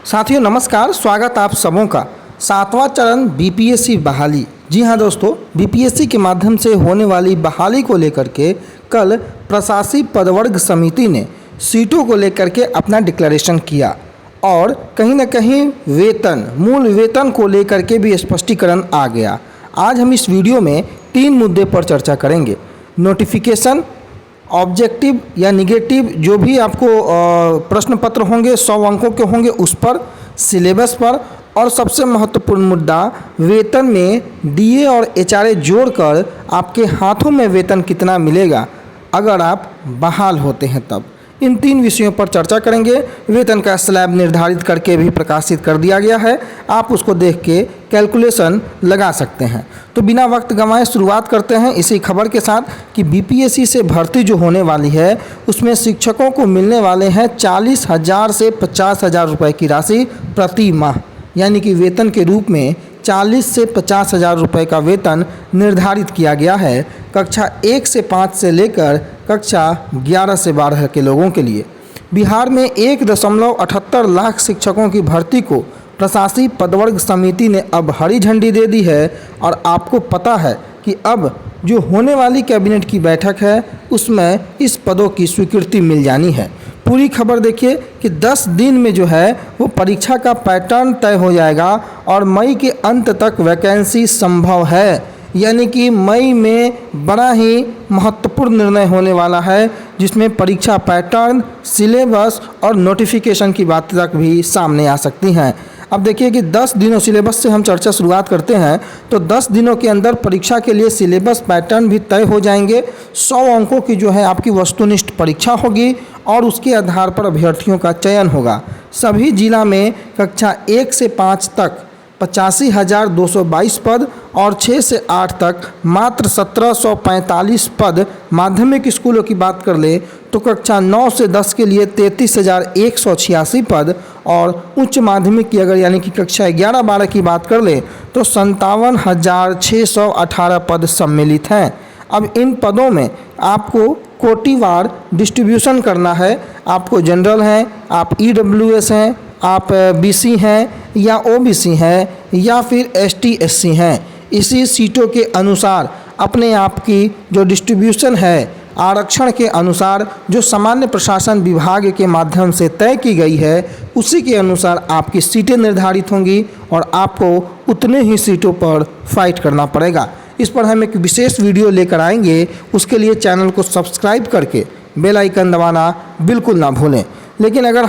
साथियों नमस्कार, स्वागत आप सबों का। सातवां चरण बीपीएससी बहाली। जी हाँ दोस्तों, बीपीएससी के माध्यम से होने वाली बहाली को लेकर के कल प्रशासनिक पदवर्ग समिति ने सीटों को लेकर के अपना डिक्लेरेशन किया और कहीं ना कहीं मूल वेतन को लेकर के भी स्पष्टीकरण आ गया। आज हम इस वीडियो में 3 मुद्दे पर चर्चा करेंगे। नोटिफिकेशन, ऑब्जेक्टिव या निगेटिव जो भी आपको प्रश्न पत्र होंगे 100 अंकों के होंगे उस पर, सिलेबस पर, और सबसे महत्वपूर्ण मुद्दा वेतन में डीए और एचआरए जोड़कर आपके हाथों में वेतन कितना मिलेगा अगर आप बहाल होते हैं तब। इन 3 विषयों पर चर्चा करेंगे। वेतन का स्लैब निर्धारित करके भी प्रकाशित कर दिया गया है, आप उसको देख के कैलकुलेशन लगा सकते हैं। तो बिना वक्त गंवाए शुरुआत करते हैं इसी खबर के साथ कि बीपीएससी से भर्ती जो होने वाली है उसमें शिक्षकों को मिलने वाले हैं 40,000 से 50,000 रुपये की राशि प्रति माह, यानी कि वेतन के रूप में 40 से 50,000 रुपये का वेतन निर्धारित किया गया है कक्षा 1 से 5 से लेकर कक्षा 11 से 12 के लोगों के लिए। बिहार में 1.78 लाख शिक्षकों की भर्ती को प्रशासनिक पदवर्ग समिति ने अब हरी झंडी दे दी है और आपको पता है कि अब जो होने वाली कैबिनेट की बैठक है उसमें इस पदों की स्वीकृति मिल जानी है। पूरी खबर देखिए कि 10 दिन में जो है वो परीक्षा का पैटर्न तय हो जाएगा और मई के अंत तक वैकेंसी संभव है, यानी कि मई में बड़ा ही महत्वपूर्ण निर्णय होने वाला है जिसमें परीक्षा पैटर्न, सिलेबस और नोटिफिकेशन की बात तक भी सामने आ सकती हैं। अब देखिए कि 10 दिनों सिलेबस से हम चर्चा शुरुआत करते हैं तो 10 दिनों के अंदर परीक्षा के लिए सिलेबस पैटर्न भी तय हो जाएंगे। 100 अंकों की जो है आपकी वस्तुनिष्ठ परीक्षा होगी और उसके आधार पर अभ्यर्थियों का चयन होगा। सभी जिला में कक्षा 1 से 5 तक 85,222 पद और 6 से 8 तक मात्र 1745 पद। माध्यमिक स्कूलों की बात कर ले तो कक्षा 9 से 10 के लिए 33,186 पद और उच्च माध्यमिक की अगर यानी कि कक्षा 11-12 की बात कर ले तो 57,618 पद सम्मिलित हैं। अब इन पदों में आपको कोटिवार डिस्ट्रीब्यूशन करना है। आपको जनरल हैं, आप ईडब्ल्यूएस हैं, आप बीसी हैं या ओबीसी हैं या फिर एसटी एससी हैं। इसी सीटों के अनुसार अपने आप की जो डिस्ट्रीब्यूशन है आरक्षण के अनुसार जो सामान्य प्रशासन विभाग के माध्यम से तय की गई है उसी के अनुसार आपकी सीटें निर्धारित होंगी और आपको उतने ही सीटों पर फाइट करना पड़ेगा। इस पर हम एक विशेष वीडियो लेकर आएंगे, उसके लिए चैनल को सब्सक्राइब करके बेल आइकन दबाना बिल्कुल ना भूलें। लेकिन अगर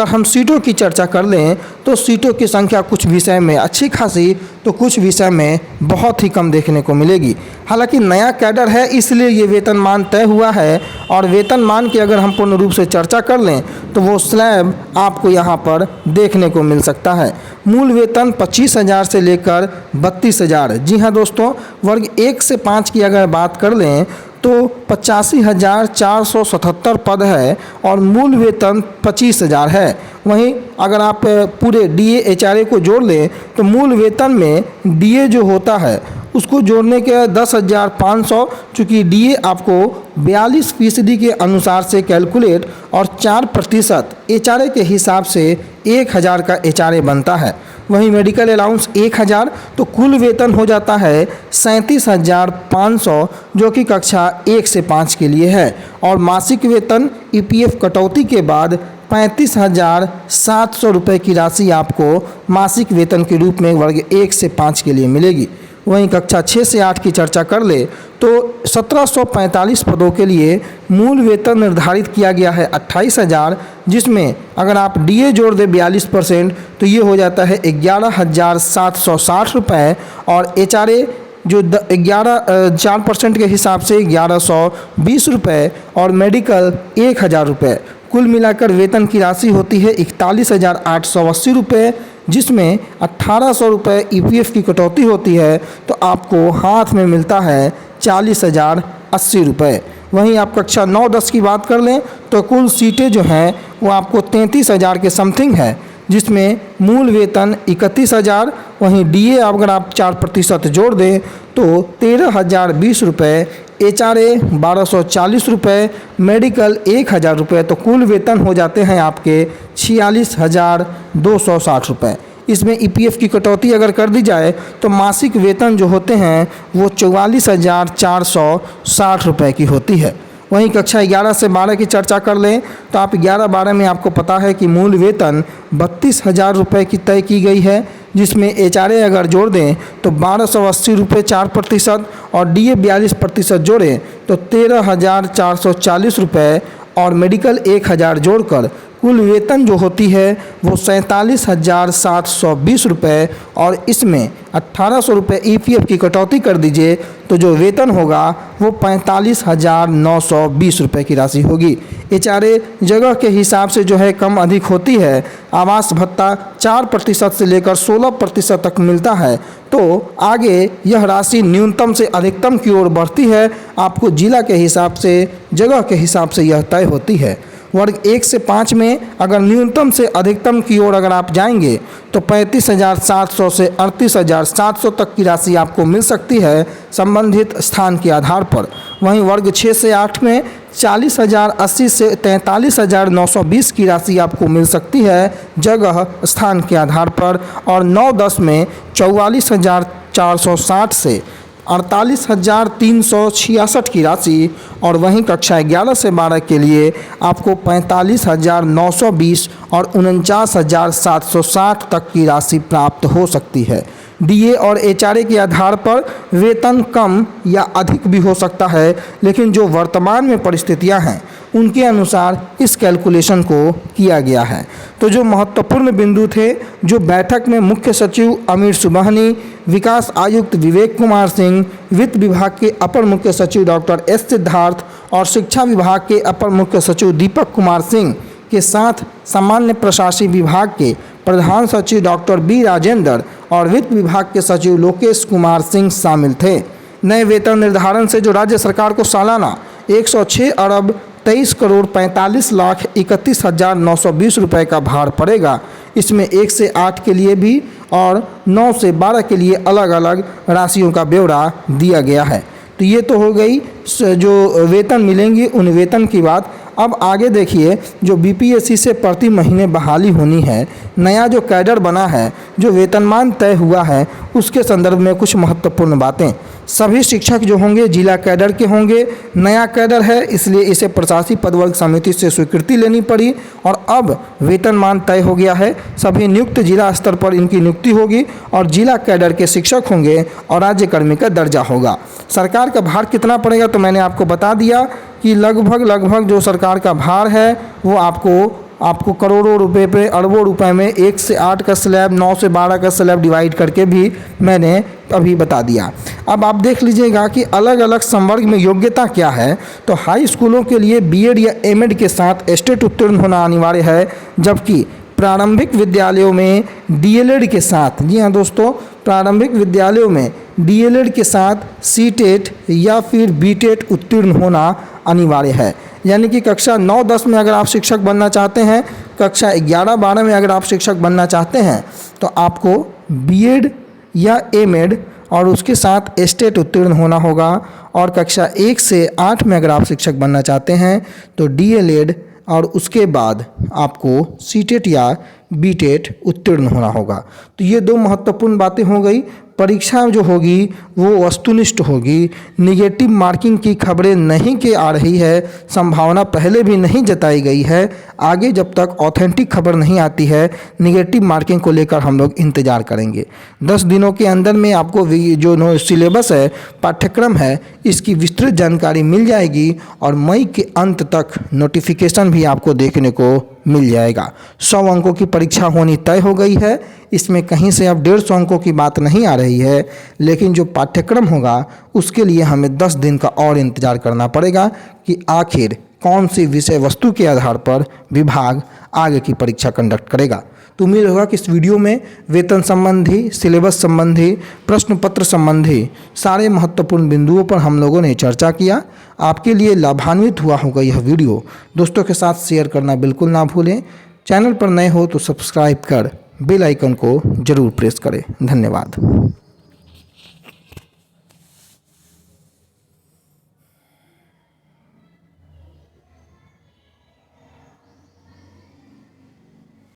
हम सीटों की चर्चा कर लें तो सीटों की संख्या कुछ विषय में अच्छी खासी तो कुछ विषय में बहुत ही कम देखने को मिलेगी। हालांकि नया कैडर है इसलिए ये वेतनमान तय हुआ है और वेतनमान की अगर हम पूर्ण रूप से चर्चा कर लें तो वो स्लैब आपको यहाँ पर देखने को मिल सकता है। मूल वेतन 25,000 से लेकर 32,000। जी हाँ दोस्तों, वर्ग 1 से 5 की अगर बात कर लें तो 85,477 पद है और मूल वेतन 25,000 है। वहीं अगर आप पूरे डीए एचआरए को जोड़ लें तो मूल वेतन में डीए जो होता है उसको जोड़ने के 10,500, चूँकि डीए आपको 42% के अनुसार से कैलकुलेट और 4% एचआरए के हिसाब से 1,000 का एचआरए बनता है। वहीं मेडिकल अलाउंस 1,000 तो कुल वेतन हो जाता है 37,500 जो कि कक्षा 1 से 5 के लिए है और मासिक वेतन ईपीएफ कटौती के बाद 35,700 रुपये की राशि आपको मासिक वेतन के रूप में वर्ग 1 से 5 के लिए मिलेगी। वहीं कक्षा 6 से 8 की चर्चा कर ले तो 1745 पदों के लिए मूल वेतन निर्धारित किया गया है 28,000, जिसमें अगर आप डीए जोड़ दें 42% तो ये हो जाता है 11,760 रुपये और एचआरए जो 4% के हिसाब से 1,120 रुपये और मेडिकल 1,000 रुपये। कुल मिलाकर वेतन की राशि होती है 41,880 रुपये, जिसमें 1,800 रुपये ईपीएफ की कटौती होती है तो आपको हाथ में मिलता है 40,080 रुपये। वहीं आप कक्षा 9-10 की बात कर लें तो कुल सीटें जो हैं वो आपको 33,000 के समथिंग है, जिसमें मूल वेतन 31,000, वहीं डीए अगर आप 4% जोड़ दें तो 13,020 रुपये HRA 1240 रुपये, मेडिकल 1000 रुपये। तो कुल वेतन हो जाते हैं आपके 46,260 रुपये। इसमें EPF की कटौती अगर कर दी जाए तो मासिक वेतन जो होते हैं वो 44,460 रुपये की होती है। वहीं कक्षा 11 से 12 की चर्चा कर लें तो आप 11-12 में आपको पता है कि मूल वेतन 32,000 रुपये की तय की गई है, जिसमें HRA अगर जोड़ दें तो 1280 रुपये 4% और DA 42% जोड़ें तो 13,440 रुपये और मेडिकल 1,000 जोड़कर कुल वेतन जो होती है वो 47,720 रुपये और इसमें 1,800 रुपये EPF की कटौती कर दीजिए तो जो वेतन होगा वो 45,920 रुपये की राशि होगी। HRA जगह के हिसाब से जो है कम अधिक होती है। आवास भत्ता 4% से लेकर 16% तक मिलता है। तो आगे यह राशि न्यूनतम से अधिकतम की ओर बढ़ती है। आपको जिला के हिसाब से, जगह के हिसाब से यह तय होती है। वर्ग 1 से 5 में अगर न्यूनतम से अधिकतम की ओर अगर आप जाएंगे तो 35,700 से 38,700 तक की राशि आपको मिल सकती है संबंधित स्थान के आधार पर। वहीं वर्ग 6 से 8 में 40,080 से 43,920 की राशि आपको मिल सकती है जगह स्थान के आधार पर। और 9-10 में 44,460 से 48,366 की राशि। और वहीं कक्षा 11 से 12 के लिए आपको 45,920 और 49,760 तक की राशि प्राप्त हो सकती है। DA और HRA के आधार पर वेतन कम या अधिक भी हो सकता है, लेकिन जो वर्तमान में परिस्थितियां हैं उनके अनुसार इस कैलकुलेशन को किया गया है। तो जो महत्वपूर्ण बिंदु थे, जो बैठक में मुख्य सचिव अमीर सुबहानी, विकास आयुक्त विवेक कुमार सिंह, वित्त विभाग के अपर मुख्य सचिव डॉक्टर S सिद्धार्थ और शिक्षा विभाग के अपर मुख्य सचिव दीपक कुमार सिंह के साथ सामान्य प्रशासन विभाग के प्रधान सचिव डॉक्टर B राजेंद्र और वित्त विभाग के सचिव लोकेश कुमार सिंह शामिल थे। नए वेतन निर्धारण से जो राज्य सरकार को सालाना 106 अरब 23 करोड़ 45 लाख 31,920 रुपये का भार पड़ेगा। इसमें 1 से 8 के लिए भी और 9 से 12 के लिए अलग अलग राशियों का ब्यौरा दिया गया है। तो ये तो हो गई जो वेतन मिलेंगी उन वेतन की बात। अब आगे देखिए, जो BPSC से प्रति महीने बहाली होनी है, नया जो कैडर बना है, जो वेतनमान तय हुआ है, उसके संदर्भ में कुछ महत्वपूर्ण बातें। सभी शिक्षक जो होंगे जिला कैडर के होंगे। नया कैडर है इसलिए इसे प्रशासकीय पदवर्ग समिति से स्वीकृति लेनी पड़ी और अब वेतनमान तय हो गया है। सभी नियुक्त जिला स्तर पर इनकी नियुक्ति होगी और जिला कैडर के शिक्षक होंगे और राज्य कर्मी का दर्जा होगा। सरकार का भार कितना पड़ेगा तो मैंने आपको बता दिया कि लगभग जो सरकार का भार है वो आपको करोड़ों रुपए पे, अरबों रुपए में 1 से 8 का स्लैब, 9 से 12 का स्लैब डिवाइड करके भी मैंने अभी बता दिया। अब आप देख लीजिएगा कि अलग अलग संवर्ग में योग्यता क्या है। तो हाई स्कूलों के लिए BEd या MEd के साथ स्टेट उत्तीर्ण होना अनिवार्य है, जबकि प्रारंभिक विद्यालयों में DLED के साथ, जी हाँ दोस्तों, प्रारंभिक विद्यालयों में DLED के साथ CTET या फिर BTET उत्तीर्ण होना अनिवार्य है। यानी कि कक्षा 9-10 में अगर आप शिक्षक बनना चाहते हैं, कक्षा 11-12 में अगर आप शिक्षक बनना चाहते हैं तो आपको BEd या MEd और उसके साथ स्टेट उत्तीर्ण होना होगा। और कक्षा 1 से 8 में अगर आप शिक्षक बनना चाहते हैं तो DLED और उसके बाद आपको CTET या BTET उत्तीर्ण होना होगा। तो ये दो महत्वपूर्ण बातें हो गई। परीक्षा जो होगी वो वस्तुनिष्ठ होगी। निगेटिव मार्किंग की खबरें नहीं के आ रही है, संभावना पहले भी नहीं जताई गई है। आगे जब तक ऑथेंटिक खबर नहीं आती है, निगेटिव मार्किंग को लेकर हम लोग इंतज़ार करेंगे। 10 दिनों के अंदर में आपको जो सिलेबस है, पाठ्यक्रम है, इसकी विस्तृत जानकारी मिल जाएगी और मई के अंत तक नोटिफिकेशन भी आपको देखने को मिल जाएगा। 100 अंकों की परीक्षा होनी तय हो गई है। इसमें कहीं से अब 150 अंकों की बात नहीं आ रही है, लेकिन जो पाठ्यक्रम होगा उसके लिए हमें 10 दिन का और इंतज़ार करना पड़ेगा कि आखिर कौन सी विषय वस्तु के आधार पर विभाग आगे की परीक्षा कंडक्ट करेगा। तो उम्मीद होगा कि इस वीडियो में वेतन संबंधी, सिलेबस संबंधी, प्रश्न पत्र संबंधी सारे महत्वपूर्ण बिंदुओं पर हम लोगों ने चर्चा किया। आपके लिए लाभान्वित हुआ होगा यह वीडियो। दोस्तों के साथ शेयर करना बिल्कुल ना भूलें। चैनल पर नए हो तो सब्सक्राइब कर बेल आइकन को जरूर प्रेस करें। धन्यवाद।